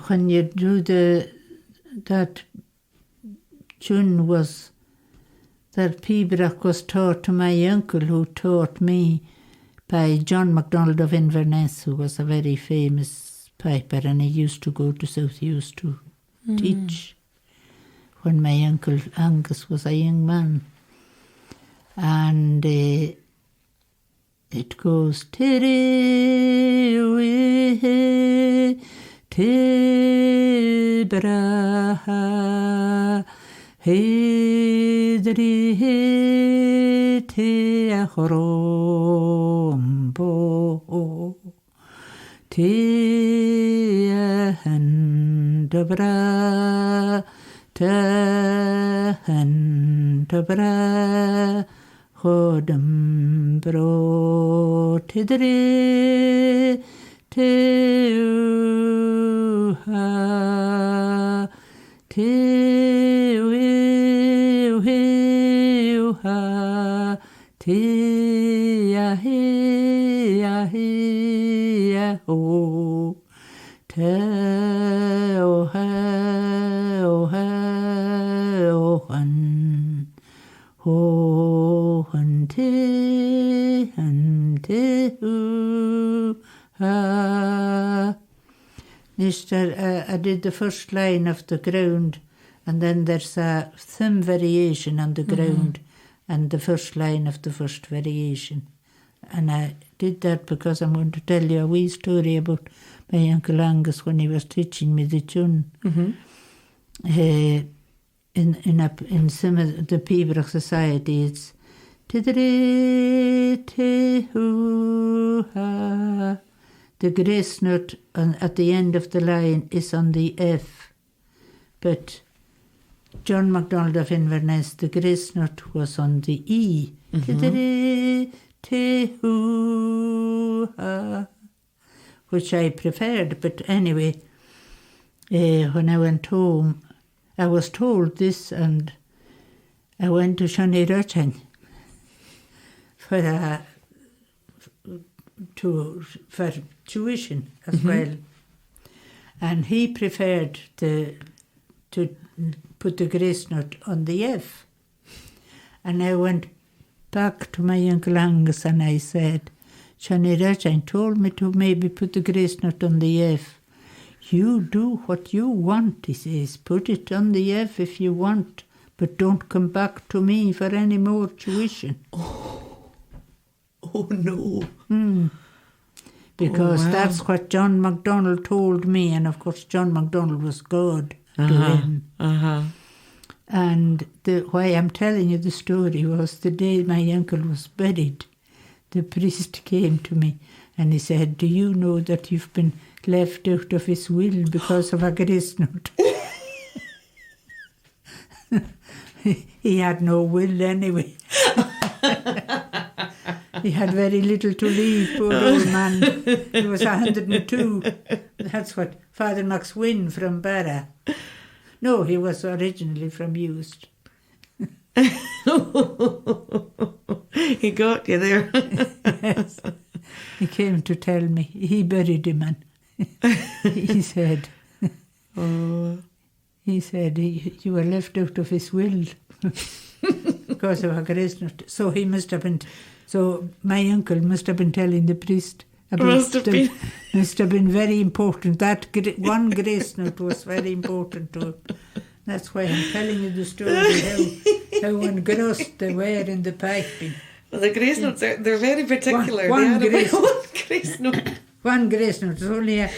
when you do that tune was, that Pibroch was taught to my uncle, who taught me, by John MacDonald of Inverness, who was a very famous piper, and he used to go to South Uist to teach when my uncle Angus was a young man. And it goes, Tiri Tibraha Hidri Tiachrombo Tiahandabra Tahandabra Chodam bro Tidri Tiuha Tiuha Tia hia hia ho Teo ho han ho han te hu ha. I did the first line of the ground, and then there's a thumb variation on the ground, and the first line of the first variation. And I did that because I'm going to tell you a wee story about my Uncle Angus when he was teaching me the tune. In some of the Pibroch Society, it's Tidri Tihu. The grace note at the end of the line is on the F, but John MacDonald of Inverness, the grace note was on the E. Tidri Tihu, which I preferred, but anyway, when I went home, I was told this, and I went to canntaireachd for tuition as well, and he preferred to put the grace note on the F, and I went back to my Uncle Angus and I said, canntaireachd told me to maybe put the grace note on the F. You do what you want, he says, put it on the F if you want, but don't come back to me for any more tuition. Oh no. Because wow. that's what John MacDonald told me, and of course John MacDonald was God to him. And why I'm telling you the story was the day my uncle was buried, the priest came to me and he said, do you know that you've been left out of his will because of a grace note? He had no will anyway. He had very little to leave, poor old man. He was 102. That's what Father Max Wynne from Barra. No, he was originally from Uist. He got you there. Yes. He came to tell me. He buried him, and he said, you were left out of his will because of a grace note. So he must have been. So my uncle must have been telling the priest about Must have been very important. That one grace note was very important to him. That's why I'm telling you the story how engrossed they were in the piping. Well, the grace notes they're very particular. One grace note. One grace note. It's only a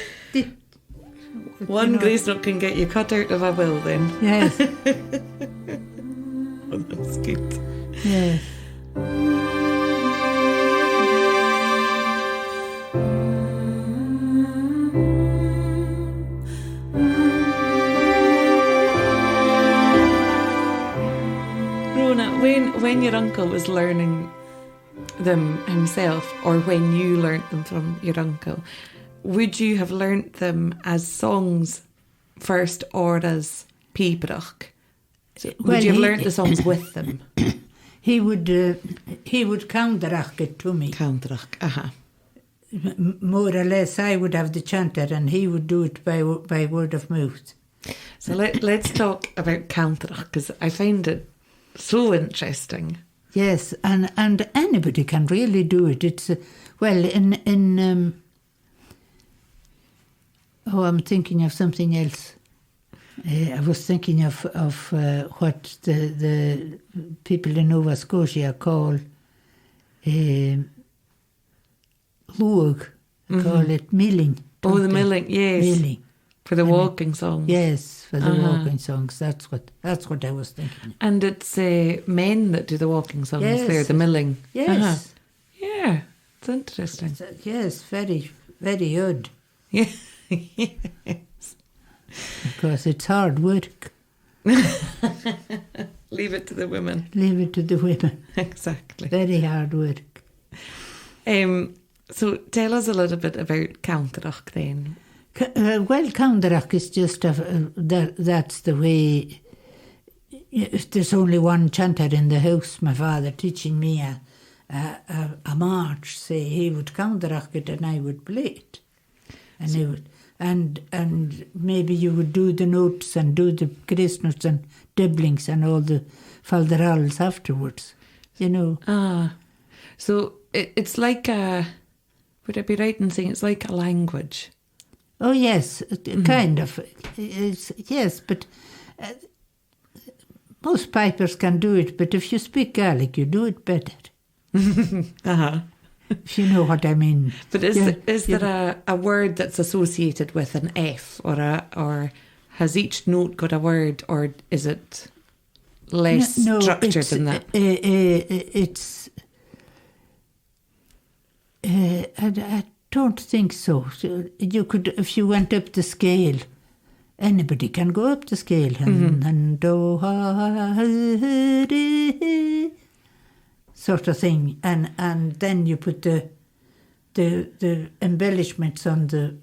one grace note can get you cut out of a will. Then yes. Oh, that's good. Yes. Rona, when your uncle was learning them himself, or when you learnt them from your uncle, would you have learnt them as songs first or as píbrach? Would you have learnt the songs with them? He would canntaireachd it to me. Canntaireachd, More or less, I would have the chanter, and he would do it by word of mouth. So let's talk about canntaireachd, because I find it so interesting. Yes, and anybody can really do it. It's I'm thinking of something else. I was thinking of what the people in Nova Scotia call luag, call it milling. Oh, the milling, yes. Milling. For the walking songs. Yes, for the walking songs. That's what I was thinking. And it's men that do the walking songs. Yes. They're the milling. Yes. Yeah, it's interesting. Yes, very, very odd. Yeah. Because it's hard work. Leave it to the women. Leave it to the women. Exactly. Very hard work. So tell us a little bit about canntaireachd then. Canntaireachd is just that's the way. If there's only one chanter in the house, my father teaching me a march, say he would canntaireachd it and I would play it, and he would. And maybe you would do the notes and do the grace notes and doublings and all the falderals afterwards, you know. So it's like would I be right in saying it's like a language? Oh, yes, kind of. Yes, but most pipers can do it, but if you speak Gaelic, you do it better. If you know what I mean. But is there a word that's associated with an F, or has each note got a word, or is it less structured than that? I don't think so. You could, if you went up the scale, anybody can go up the scale, and do ha sort of thing, and then you put the embellishments on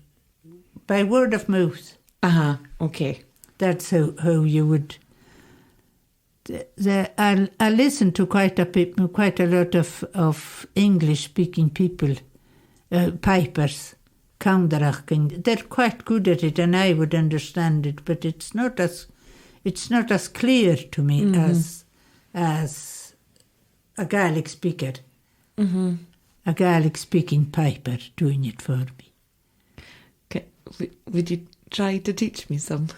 by word of mouth. Okay. That's how you would. I listen to quite a lot of English speaking people, pipers, canntaireachd. They're quite good at it, and I would understand it, but it's not as clear to me as a Gaelic speaker, a Gaelic speaking piper doing it for me. Okay. Would you try to teach me some?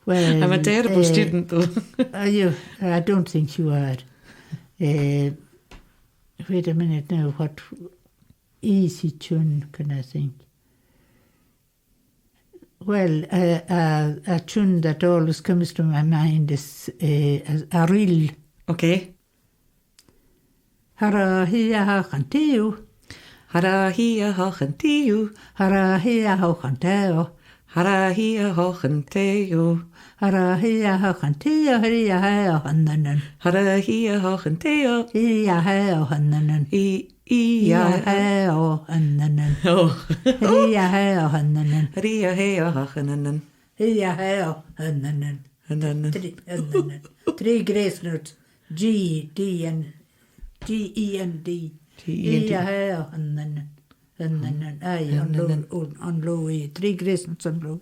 Well, I'm a terrible student, though. I don't think you are. Wait a minute now. What easy tune can I think? Well, a tune that always comes to my mind is a reel. Okay. Hara hia hachan teo. Hara hia hachan teo. Hara hia hachan teo. Hara hia hachan teo. Hara hia hachan teo. Hia hea hannanen. Hara hia hachan teo. Hia hea hannanen. Hia hea hannanen. Oh. Hia hea hannanen. Hia hea hachan. Hia hea hannanen. Three grace notes. G, D, and G, E, and D. Hia hea hannanen. Aye, on low E. Three grace notes on low.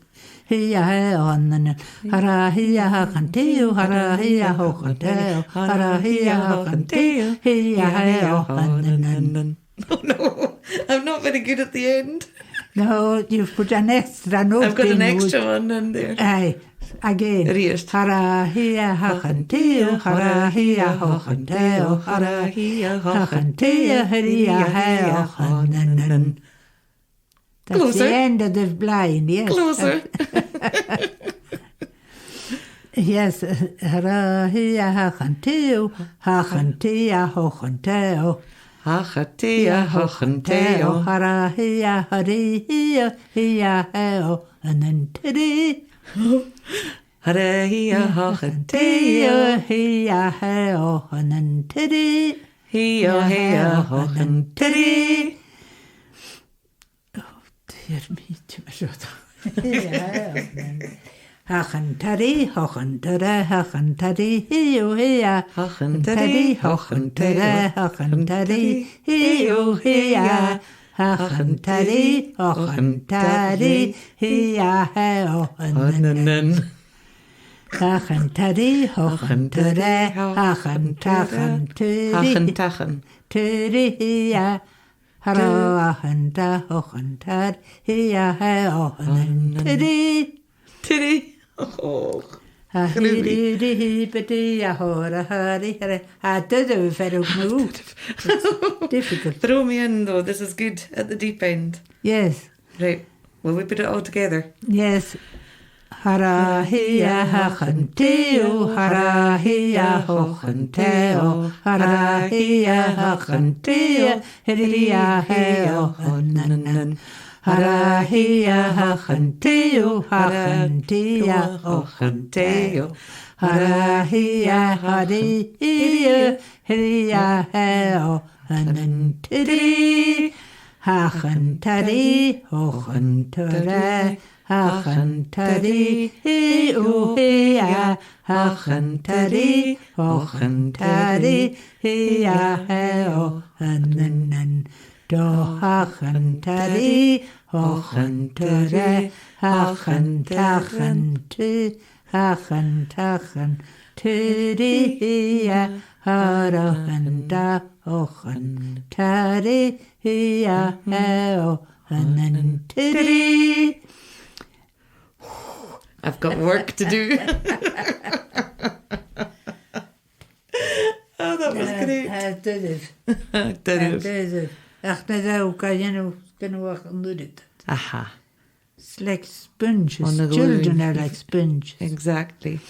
Hia hea hannanen. Hara hia hachan teo. Hara hia hachan teo. Hara hia hachan teo. Hia hea hannanen. Oh no, I'm not very good at the end. No, you've put an extra note. I've got an extra one in there. Aye, again. Riest. Hara hia hachan teo, hara hia hachan teo, hara hia hachan teo, hia hea hannanen. That's Closer. the end of the line, yes. Closer. Yes, hara hia hachan teo, hachan teo, hachan teo. Hachatea hachan Hara hia hari hia hia heo and then tiri. Hara hia hachan Hia hia heo and then tiri. Hia hia hachan tiri. Oh dear me, to my shot. Hachan tari, hachan tara, hachan tari, hio hia. Hachan tari, hachan tara, hachan tari, hio hia. Hachan tari, hachan tari, hia heo hannanen. Hachan tari, hachan tara, hachan tachan Hachan tari, tachan. tari hia. Hara hachan ta, hachan tar, hia heo hannanen. Tiri. Tiri. Oh. I did it very move. Difficult. Throw me in though, this is good at the deep end. Yes, Right, will we put it all together? yes. Hara hia hachan teo, hara hia hochan teo, hara hia hachan teo, hia heo hannanen. Hara hia hachan teo, hachan tea hochan teo, hara hia hari hia hia heo hannanen tiri. Hachan tari, hochan tara, hachan tari, hio hia, hachan tari, hochan tari, hia heo hannanen. Do hachan tari, hochan tara, hachan tachan tu, hachan tachan tiri hia, harachan da hochan tari hia heo hannanen tiri. I've got work to do. Oh, that was great. Did it. Did it. Did it. Ach, na dau, ka wach an it. Aha. It's like sponges. On the Children glue. are like sponges. Exactly.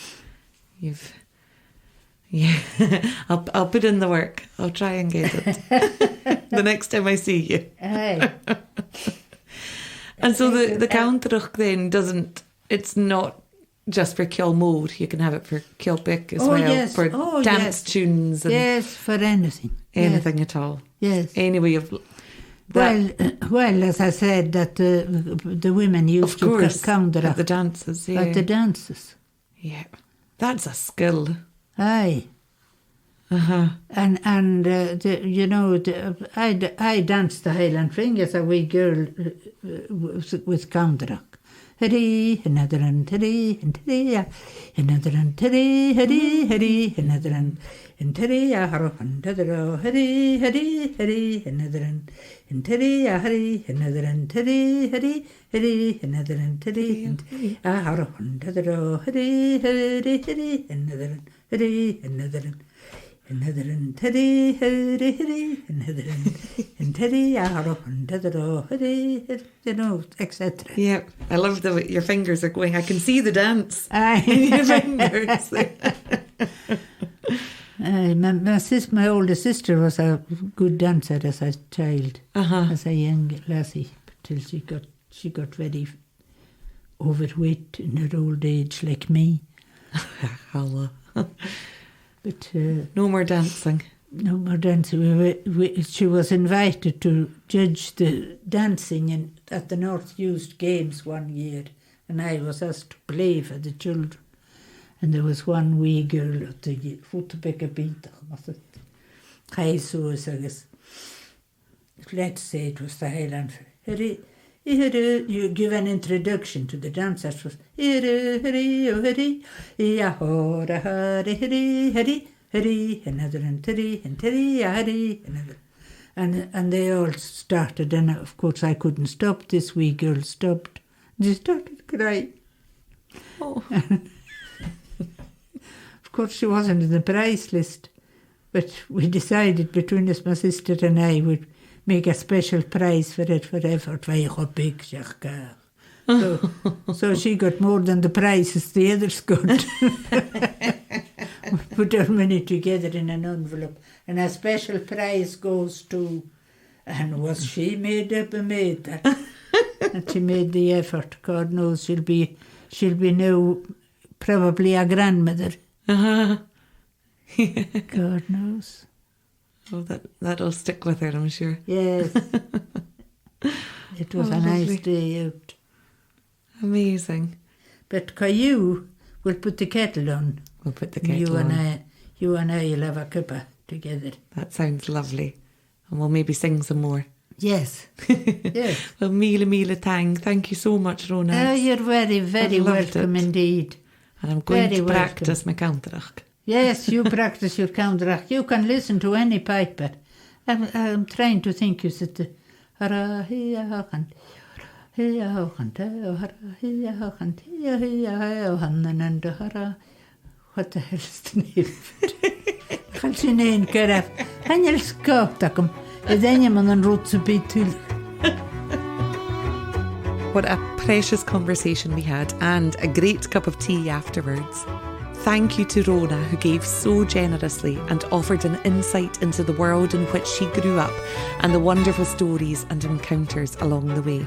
Yeah. I'll put in the work. I'll try and get it the next time I see you. Aye. And so the canntaireachd then doesn't. It's not just for Kilmode. You can have it for Kilpick as Oh, well. yes. For Oh, dance yes. tunes and Yes, for anything. anything at all. Yes. Any way of that, Well, as I said, that the women used of to course, count at the dances. Yeah. at the dances. Yeah. That's a skill. Aye. Uh-huh. And I danced the Highland Fingers, a wee girl with canntaireachd. Hurry, another and hurry, and hurry, another and hurry, hurry, hurry, another and hurry, another, hurry, hurry, hurry, another and hurry, hurry, another and hurry, hurry, hurry, another and hurry, and hurry, hurry, hurry, another and hurry, another and another and hurry, hurry, hurry, another and hurry, hurry, you know, etc. Yeah, I love the way your fingers are going. I can see the dance in your fingers. My older sister was a good dancer as a child, as a young lassie, till she got very overweight in her old age, like me. But no more dancing. No more dancing. She was invited to judge the dancing at the South Uist Games one year, and I was asked to play for the children. And there was one wee girl at the football beat. Let's say it was the Highland. You give an introduction to the dancers. Another and they all started, and of course I couldn't stop. This wee girl stopped. She started crying. Oh. Of course she wasn't in the prize list, but we decided between us, my sister and I, would make a special prize for it forever. So she got more than the prizes the others got. We put our money together in an envelope, and a special prize goes to, and was she made up a maid that? And she made the effort. God knows she'll be now probably a grandmother. God knows. Oh, that'll stick with her, I'm sure. Yes. It was a nice day out. Amazing. But you will put the kettle on. We'll put the kettle on. You and I will have a cuppa together. That sounds lovely. And we'll maybe sing some more. Yes. Yes. Well, mille tang. Thank you so much, Rona. Oh, you're very, very welcome indeed. And I'm going to practice my canntaireachd. Yes, you practice your canntaireachd. You can listen to any piper. I'm trying to think. You said what the hell is the name of it? Kan sy nein gyraf. Han yw'r sgwt ac ydyn man yn rwt y byd tŵl. What a precious conversation we had, and a great cup of tea afterwards. Thank you to Rona, who gave so generously and offered an insight into the world in which she grew up and the wonderful stories and encounters along the way.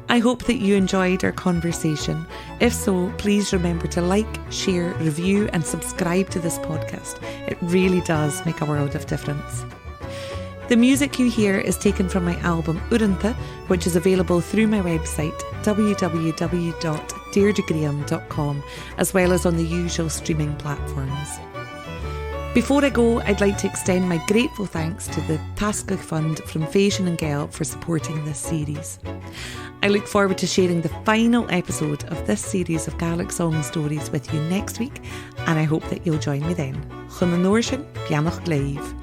I hope that you enjoyed our conversation. If so, please remember to like, share, review and subscribe to this podcast. It really does make a world of difference. The music you hear is taken from my album URRANTA, which is available through my website www.deirdregraham.com, as well as on the usual streaming platforms. Before I go, I'd like to extend my grateful thanks to the Tasgadh Fund from Fèisean and Gàidheal for supporting this series. I look forward to sharing the final episode of this series of Gaelic song stories with you next week, and I hope that you'll join me then. Chun an uair sin, beannacht léamh.